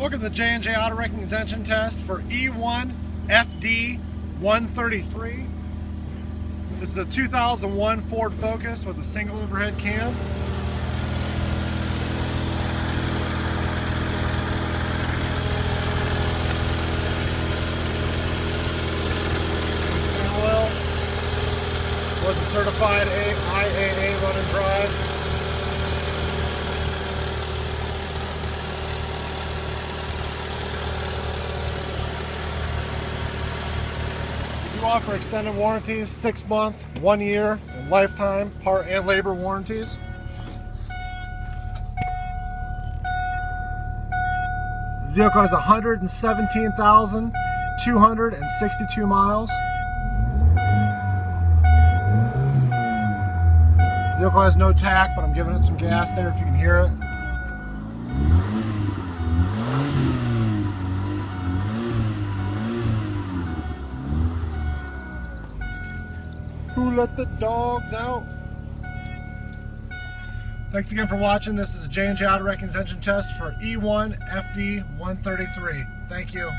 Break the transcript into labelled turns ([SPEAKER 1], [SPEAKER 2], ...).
[SPEAKER 1] Welcome to the J&J Auto Wrecking's engine test for E1FD133. This is a 2001 Ford Focus with a single overhead cam. Oil was a certified IAA run and drive. We offer extended warranties, 6 month, 1 year, and lifetime part and labor warranties. The vehicle has 117,262 miles. The vehicle has no tack, but I'm giving it some gas there if you can hear it. Who let the dogs out? Thanks again for watching. This is J&J Auto Wrecking's engine test for E1FD133. Thank you.